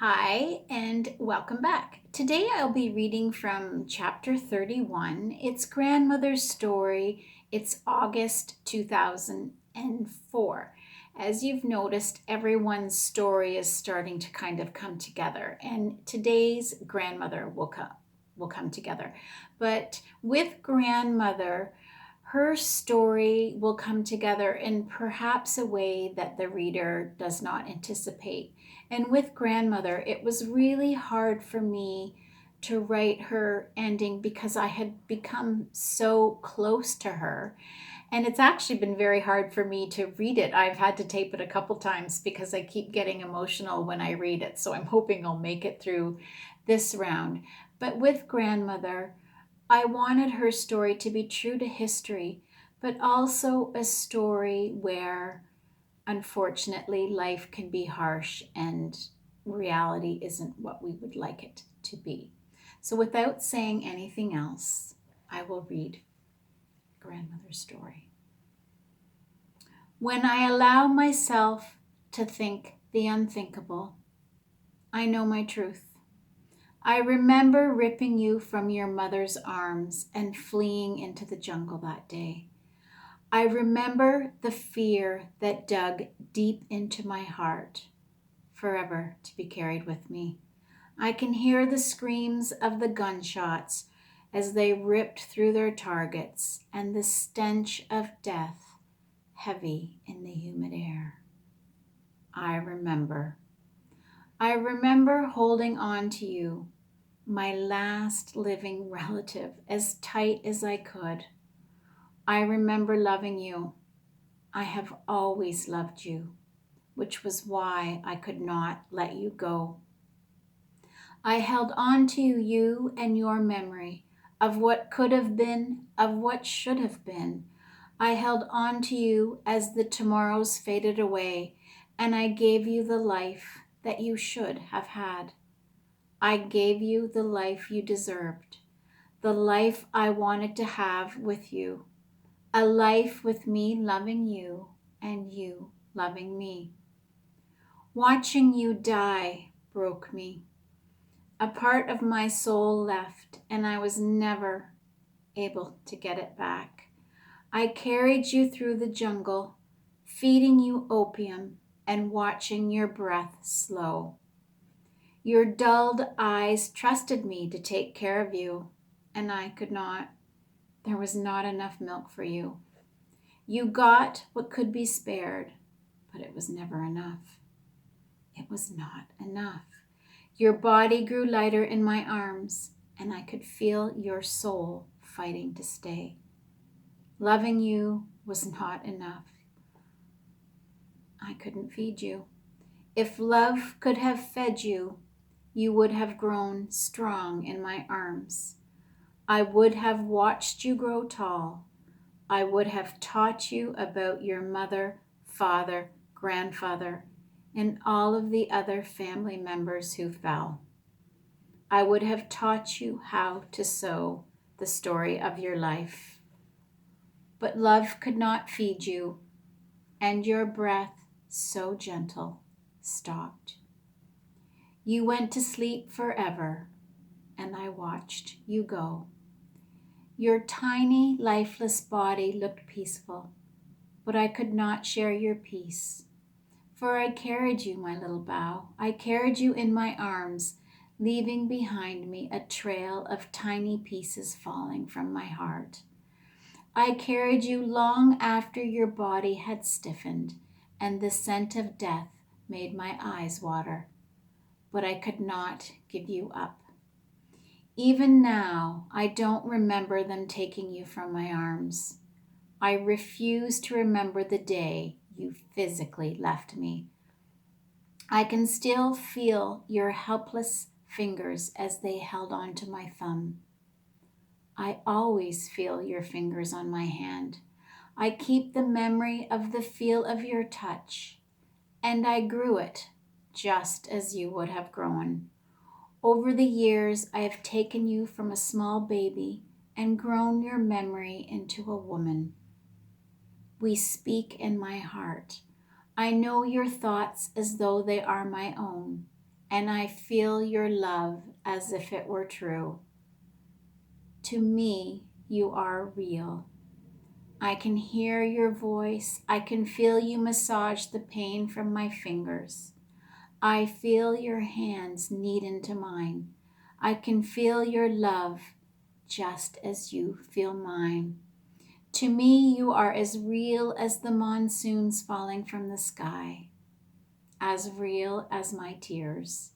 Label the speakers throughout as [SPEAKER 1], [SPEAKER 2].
[SPEAKER 1] Hi, and welcome back. Today I'll be reading from chapter 31. It's Grandmother's Story. It's August 2004. As you've noticed, everyone's story is starting to kind of come together, and today's grandmother will come together. But with grandmother, her story will come together in perhaps a way that the reader does not anticipate. And with grandmother, it was really hard for me to write her ending because I had become so close to her. And it's actually been very hard for me to read it. I've had to tape it a couple times because I keep getting emotional when I read it. So I'm hoping I'll make it through this round. But with grandmother, I wanted her story to be true to history, but also a story where, unfortunately, life can be harsh and reality isn't what we would like it to be. So, without saying anything else, I will read grandmother's story. When I allow myself to think the unthinkable, I know my truth. I remember ripping you from your mother's arms and fleeing into the jungle that day. I remember the fear that dug deep into my heart, forever to be carried with me. I can hear the screams of the gunshots as they ripped through their targets, and the stench of death heavy in the humid air. I remember. I remember holding on to you, my last living relative, as tight as I could. I remember loving you. I have always loved you, which was why I could not let you go. I held on to you and your memory of what could have been, of what should have been. I held on to you as the tomorrows faded away, and I gave you the life that you should have had. I gave you the life you deserved, the life I wanted to have with you, a life with me loving you and you loving me. Watching you die broke me. A part of my soul left, and I was never able to get it back. I carried you through the jungle, feeding you opium and watching your breath slow. Your dulled eyes trusted me to take care of you, and I could not. There was not enough milk for you. You got what could be spared, but it was never enough. It was not enough. Your body grew lighter in my arms, and I could feel your soul fighting to stay. Loving you was not enough. I couldn't feed you. If love could have fed you, you would have grown strong in my arms. I would have watched you grow tall. I would have taught you about your mother, father, grandfather, and all of the other family members who fell. I would have taught you how to sew the story of your life. But love could not feed you, and your breath, so gentle, stopped. You went to sleep forever, and I watched you go. Your tiny, lifeless body looked peaceful, but I could not share your peace. For I carried you, my little bow. I carried you in my arms, leaving behind me a trail of tiny pieces falling from my heart. I carried you long after your body had stiffened, and the scent of death made my eyes water. But I could not give you up. Even now, I don't remember them taking you from my arms. I refuse to remember the day you physically left me. I can still feel your helpless fingers as they held onto my thumb. I always feel your fingers on my hand. I keep the memory of the feel of your touch, and I grew it just as you would have grown. Over the years, I have taken you from a small baby and grown your memory into a woman. We speak in my heart. I know your thoughts as though they are my own, and I feel your love as if it were true. To me, you are real. I can hear your voice. I can feel you massage the pain from my fingers. I feel your hands knead into mine. I can feel your love just as you feel mine. To me, you are as real as the monsoons falling from the sky, as real as my tears.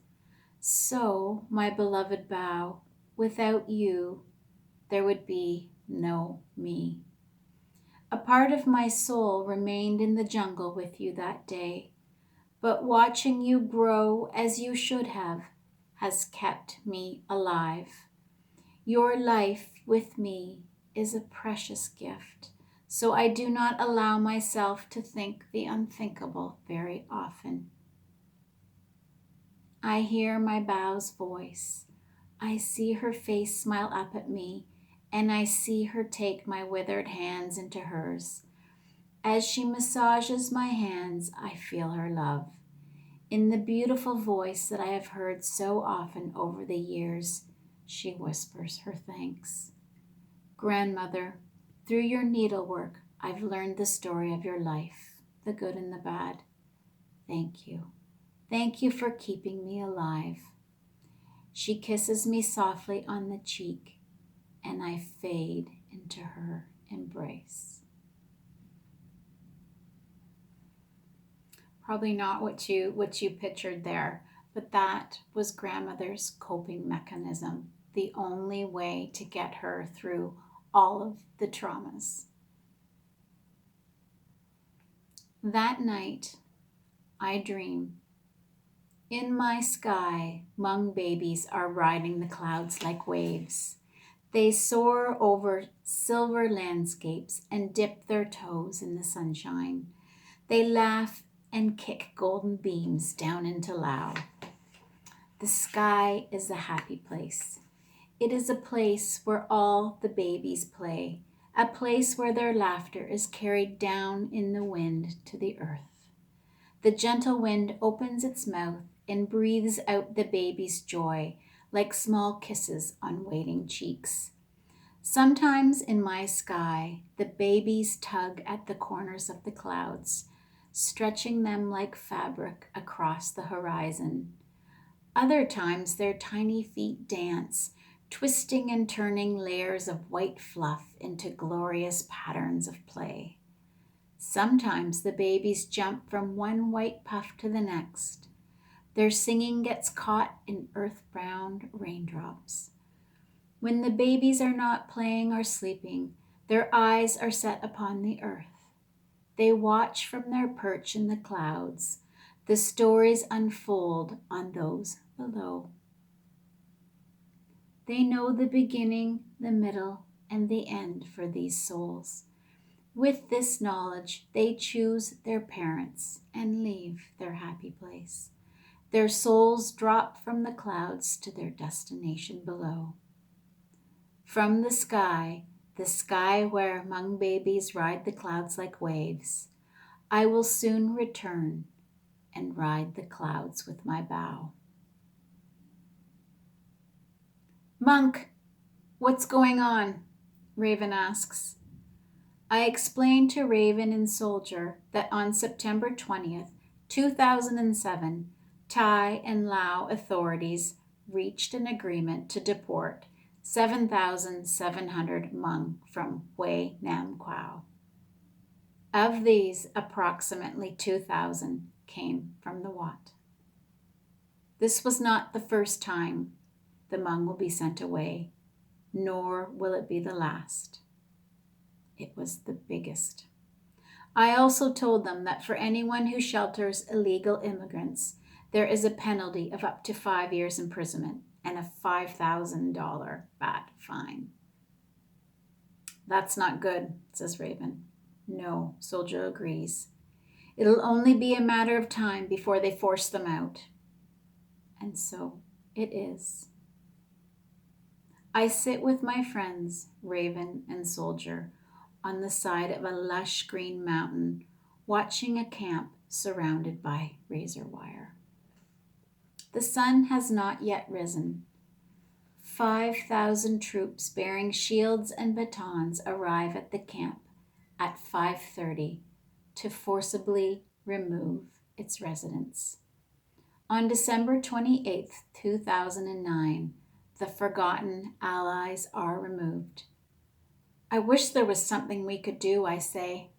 [SPEAKER 1] So, my beloved bow, without you, there would be no me. A part of my soul remained in the jungle with you that day, but watching you grow as you should have has kept me alive. Your life with me is a precious gift, so I do not allow myself to think the unthinkable very often. I hear my bow's voice. I see her face smile up at me, and I see her take my withered hands into hers. As she massages my hands, I feel her love. In the beautiful voice that I have heard so often over the years, she whispers her thanks. Grandmother, through your needlework, I've learned the story of your life, the good and the bad. Thank you. Thank you for keeping me alive. She kisses me softly on the cheek, and I fade into her embrace. Probably not what you pictured there, but that was grandmother's coping mechanism, the only way to get her through all of the traumas. That night, I dream. In my sky, Hmong babies are riding the clouds like waves. They soar over silver landscapes and dip their toes in the sunshine. They laugh and kick golden beams down into Lao. The sky is a happy place. It is a place where all the babies play, a place where their laughter is carried down in the wind to the earth. The gentle wind opens its mouth and breathes out the baby's joy like small kisses on waiting cheeks. Sometimes in my sky, the babies tug at the corners of the clouds, stretching them like fabric across the horizon. Other times their tiny feet dance, twisting and turning layers of white fluff into glorious patterns of play. Sometimes the babies jump from one white puff to the next. Their singing gets caught in earth-brown raindrops. When the babies are not playing or sleeping, their eyes are set upon the earth. They watch from their perch in the clouds. The stories unfold on those below. They know the beginning, the middle, and the end for these souls. With this knowledge, they choose their parents and leave their happy place. Their souls drop from the clouds to their destination below. From the sky where Hmong babies ride the clouds like waves, I will soon return and ride the clouds with my bow. Monk, what's going on? Raven asks. I explain to Raven and Soldier that on September 20th, 2007, Thai and Lao authorities reached an agreement to deport 7,700 Hmong from Hue Nam Quao. Of these, approximately 2,000 came from the Wat. This was not the first time the Hmong will be sent away, nor will it be the last. It was the biggest. I also told them that for anyone who shelters illegal immigrants, there is a penalty of up to 5 years imprisonment and a $5,000 baht fine. That's not good, says Raven. No, Soldier agrees. It'll only be a matter of time before they force them out. And so it is. I sit with my friends, Raven and Soldier, on the side of a lush green mountain, watching a camp surrounded by razor wire. The sun has not yet risen. 5,000 troops bearing shields and batons arrive at the camp at 5:30 to forcibly remove its residents. On December 28th, 2009, the forgotten allies are removed. I wish there was something we could do, I say.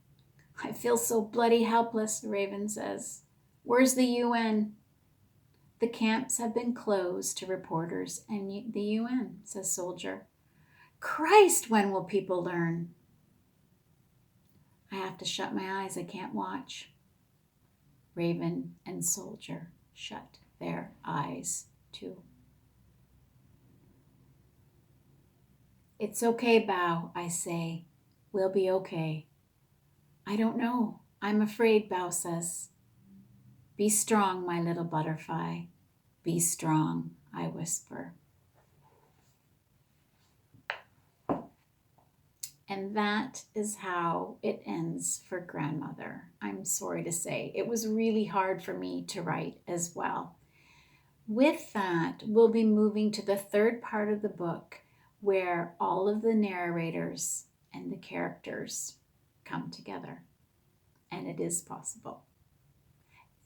[SPEAKER 1] I feel so bloody helpless, Raven says. Where's the UN? The camps have been closed to reporters and the UN, says Soldier. Christ, when will people learn? I have to shut my eyes. I can't watch. Raven and Soldier shut their eyes too. It's okay, Bao, I say. We'll be okay. I don't know. I'm afraid, Bao says. Be strong, my little butterfly. Be strong, I whisper. And that is how it ends for Grandmother. I'm sorry to say. It was really hard for me to write as well. With that, we'll be moving to the third part of the book where all of the narrators and the characters come together. And it is possible.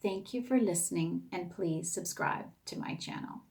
[SPEAKER 1] Thank you for listening, and please subscribe to my channel.